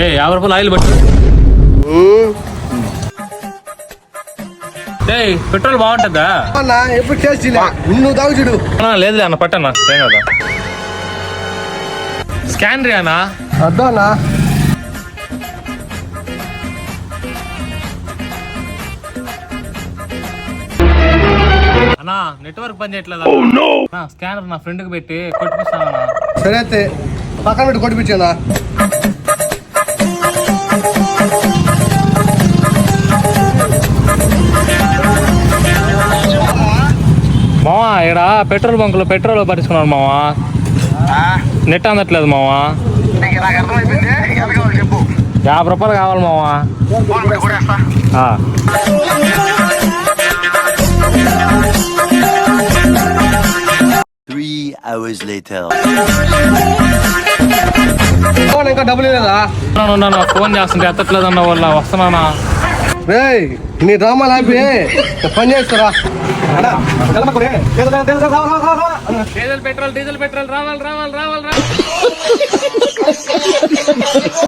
రూపాయలు ఆయిల్ పట్టు. పెట్రోల్ బాగుంటుందా? ఎప్పుడు టేస్ట్ నువ్వు తాగు చూడు. లేదులే అన్న పట్టన్నా ఏం కదా. స్కాన్ రియానా అద్దోనా అన్నా నెట్వర్క్ పని చేయట్లేదు. స్కానర్ నా ఫ్రెండ్ కి పెట్టి కొట్టిపిస్తానా? సరే అయితే పక్కన పెట్టి కొట్టిపించానా? మావా ఇక్కడ పెట్రోల్ బంక్ లో పెట్రోల్ పట్టించుకున్నాడు మావా. నెట్ అందట్లేదు మావా. 50 రూపాయలు కావాలి మావా. 3 hours later. ఇంకా డబ్బులు లేదా? ఫోన్ చేస్తుంటే ఎత్తట్లేదు అన్న వల్ల వస్తున్నానా? రే నీ డ్రామాలు ఆపి పని చేస్తారా? డీజిల్ పెట్రోల్ రావాలి.